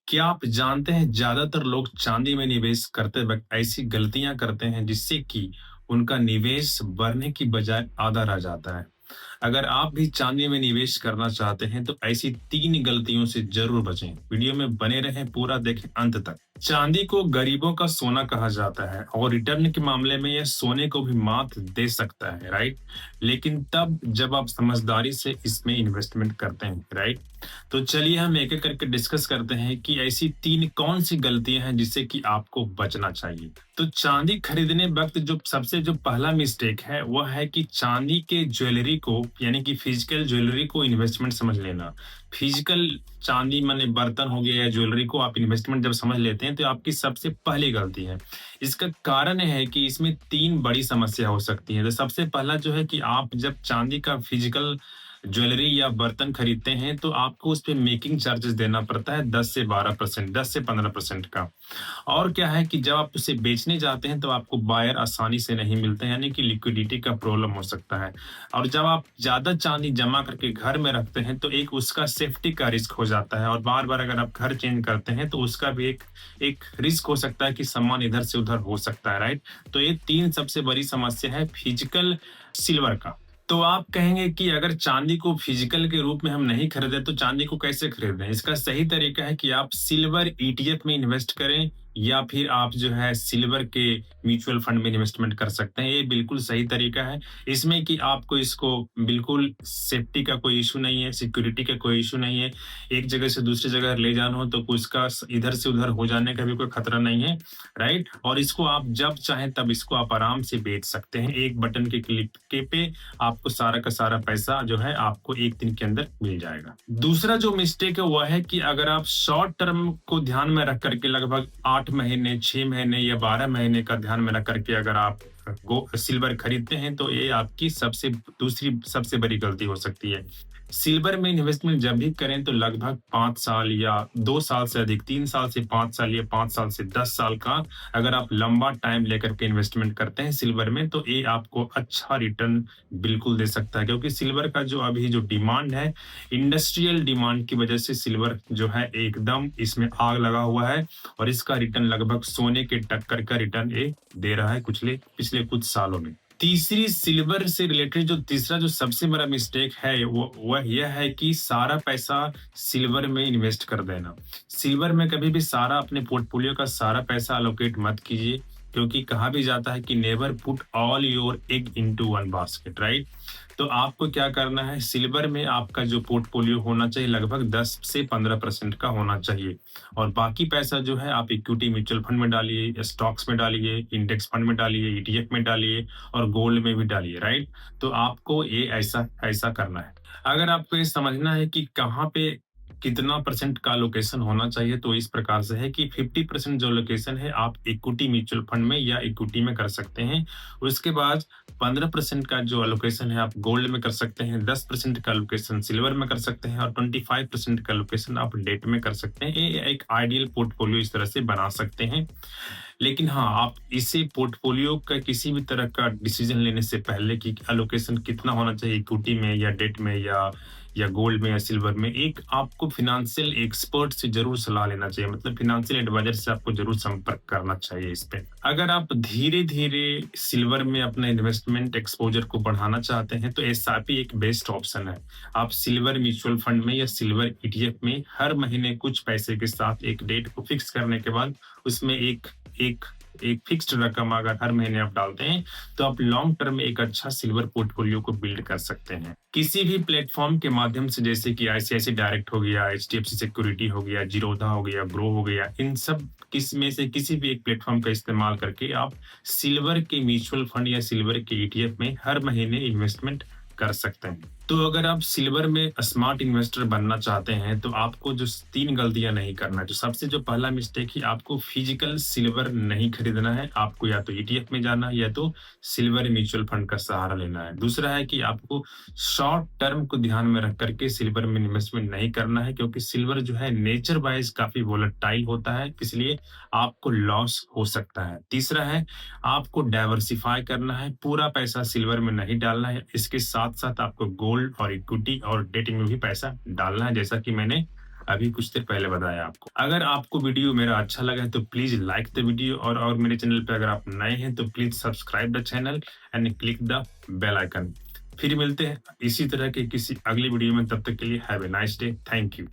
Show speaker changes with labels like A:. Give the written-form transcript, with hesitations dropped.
A: क्या आप जानते हैं ज्यादातर लोग चांदी में निवेश करते वक्त ऐसी गलतियां करते हैं जिससे कि उनका निवेश बढ़ने की बजाय आधा रह जाता है। अगर आप भी चांदी में निवेश करना चाहते हैं तो ऐसी 3 गलतियों से जरूर बचें। वीडियो में बने रहें, पूरा देखें अंत तक। चांदी को गरीबों का सोना कहा जाता है और रिटर्न के मामले में यह सोने को भी मात दे सकता है, राइट? लेकिन तब जब आप समझदारी से इसमें इन्वेस्टमेंट करते हैं, राइट? तो चलिए हम एक-एक करके डिस्कस करते हैं कि ऐसी 3 कौन-सी गलतियाँ हैं जिससे कि आपको बचना चाहिए। तो चाँदी खरीदने वक़्त जो पहला मिस्टेक है, वह है कि चाँदी के ज्वेलरी को यानी कि फिज़िकल ज्वेलरी को इन्वेस्टमेंट समझ लेना। फिज़िकल चाँदी माने बर्तन हो गया या ज्वेलरी को आप इन्वेस्टमेंट जब समझ लेते हैं, तो आपकी सबसे पहली गलती है। इसका कारण है कि इसमें 3 बड़ी समस्या हो सकती हैं। तो सबसे पहला जो है कि आप जब चाँदी का फिज़िकल ज्वेलरी या बर्तन खरीदते हैं तो आपको उस पे मेकिंग चार्जेस देना पड़ता है 10 से 12%, 10 से 15% का। और क्या है कि जब आप उसे बेचने जाते हैं तो आपको बायर आसानी से नहीं मिलते हैं, यानी कि लिक्विडिटी का प्रॉब्लम हो सकता है। और जब आप ज़्यादा चांदी जमा करके घर में रखते हैं तो एक उसका सेफ्टी का रिस्क हो जाता है और बार-बार अगर आप घर चेंज करते हैं तो उसका भी एक एक रिस्क हो सकता है कि सामान इधर से उधर हो सकता है, राइट? तो ये 3 सबसे बड़ी समस्या है फिजिकल सिल्वर का। तो आप कहेंगे कि अगर चांदी को फिजिकल के रूप में हम नहीं खरीदें तो चांदी को कैसे खरीदें? इसका सही तरीका है कि आप सिल्वर ईटीएफ में इन्वेस्ट करें या फिर आप जो है सिल्वर के म्यूचुअल फंड में इन्वेस्टमेंट कर सकते हैं। ये बिल्कुल सही तरीका है। इसमें कि आपको इसको बिल्कुल सेफ्टी का कोई इश्यू नहीं है, सिक्योरिटी का कोई इश्यू नहीं है। एक जगह से दूसरी जगह ले जाना हो तो उसका इधर से उधर हो जाने का भी कोई खतरा नहीं है, राइट? और इसको आप जब चाहें तब इसको आप आराम से बेच सकते हैं। एक बटन के क्लिक के पे आपको सारा का सारा पैसा जो है आपको 1 दिन के अंदर मिल जाएगा। दूसरा जो मिस्टेक है वह है कि अगर आप शॉर्ट टर्म को ध्यान में रख करके लगभग 8 महीने, 6 महीने या 12 महीने का ध्यान में रख करके अगर आप गो सिल्वर खरीदते हैं तो ये आपकी दूसरी सबसे बड़ी गलती हो सकती है। सिल्वर में इन्वेस्टमेंट जब भी करें तो लगभग 5 साल या 2 साल से अधिक, 3 साल से 5 साल या 5 साल से 10 साल का अगर आप लंबा टाइम लेकर के इन्वेस्टमेंट करते हैं सिल्वर में तो ये आपको अच्छा रिटर्न बिल्कुल दे सकता है, क्योंकि सिल्वर का जो अभी जो डिमांड है, इंडस्ट्रियल डिमांड की वजह से सिल्वर जो है एकदम इसमें आग लगा हुआ है और इसका रिटर्न लगभग सोने के टक्कर का रिटर्न ये दे रहा है पिछले कुछ सालों में। तीसरी सिल्वर से रिलेटेड जो तीसरा जो सबसे बड़ा मिस्टेक है वो वह यह है कि सारा पैसा सिल्वर में इन्वेस्ट कर देना। सिल्वर में कभी भी सारा अपने पोर्टफोलियो का सारा पैसा एलोकेट मत कीजिए, क्योंकि कहा भी जाता है कि never put all your egg into one basket, right? तो आपको क्या करना है, सिल्वर में आपका जो पोर्टफोलियो होना चाहिए लगभग 10 से 15% का होना चाहिए और बाकी पैसा जो है आप इक्विटी म्यूचुअल फंड में डालिए, स्टॉक्स में डालिए, इंडेक्स फंड में डालिए, ईटीएफ में डालिए और गोल्ड में भी डालिए, राइट? तो आपको ये ऐसा ऐसा करना है। अगर आपको ये समझना है कि कहाँ पे कितना परसेंट का लोकेशन होना चाहिए तो इस प्रकार से है कि 50% जो लोकेशन है आप इक्विटी म्यूचुअल फंड में या इक्विटी में कर सकते हैं। उसके बाद 15% का जो एलोकेशन है आप गोल्ड में कर सकते हैं, 10% का एलोकेशन सिल्वर में कर सकते हैं और 25% का एलोकेशन आप डेट में कर सकते हैं। ये एक आइडियल पोर्टफोलियो इस तरह से बना सकते हैं। लेकिन हाँ, आप इसे पोर्टफोलियो का किसी भी तरह का डिसीजन लेने से पहले कि एलोकेशन कितना होना चाहिए इक्विटी में या डेट में या गोल्ड में या सिल्वर में, एक आपको फाइनेंशियल एक्सपर्ट से ज़रूर सलाह लेना चाहिए। मतलब फाइनेंशियल एडवाइज़र से आपको ज़रूर संपर्क करना चाहिए इस पे। अगर आप धीरे-धीरे सिल्वर में अपना इन्वेस्टमेंट एक्सपोज़र को बढ़ाना चाहते हैं, तो एसआईपी एक बेस्ट ऑप्शन है। आप सिल्वर म्यूचुअल फंड में या सिल्वर ईटीएफ में हर महीने कुछ पैसे के साथ एक डेट को फिक्स करने के बाद उसमें एक एक एक फिक्स्ड रकम अगर हर महीने आप डालते हैं, तो आप लॉन्ग टर्म में एक अच्छा सिल्वर पोर्टफोलियो को बिल्ड कर सकते हैं। किसी भी प्लेटफ़ॉर्म के माध्यम से जैसे कि आईसीआईसीआई डायरेक्ट हो गया, एचडीएफसी सिक्योरिटी हो गया, जीरोधा हो गया, ग्रो हो गया, इन सब में से किसी भी एक प्लेटफ़ॉर्म का इस्तेमाल करके आप सिल्वर के म्यूचुअल फंड या सिल्वर के ईटीएफ में हर महीने इन्वेस्टमेंट कर सकते हैं। तो अगर आप सिल्वर में स्मार्ट इन्वेस्टर बनना चाहते हैं तो आपको जो 3 गलतियां नहीं करना है। तो सबसे जो पहला मिस्टेक है, आपको फिजिकल सिल्वर नहीं खरीदना है। आपको या तो ईटीएफ में जाना है या तो सिल्वर म्यूचुअल फंड का सहारा लेना है। दूसरा है कि आपको शॉर्ट टर्म को ध्यान में रख करके सिल्वर में इन्वेस्टमेंट नहीं करना है, क्योंकि सिल्वर जो है नेचर वाइज काफ़ी वोलेटाइल होता है, इसलिए आपको लॉस हो सकता है। तीसरा है, आपको डाइवर्सिफ़ाई करना है, पूरा पैसा सिल्वर में नहीं डालना है। इसके साथ-साथ आपको गोल्ड और इक्विटी और डेट में भी पैसा डालना है, जैसा कि मैंने अभी कुछ देर पहले बताया आपको। अगर आपको वीडियो मेरा अच्छा लगा है तो प्लीज़ लाइक द वीडियो और मेरे चैनल पे अगर आप नए हैं तो please subscribe the channel and click the bell icon. फिर मिलते हैं इसी तरह के किसी अगली वीडियो में, तब तक के लिए have a nice day. Thank you.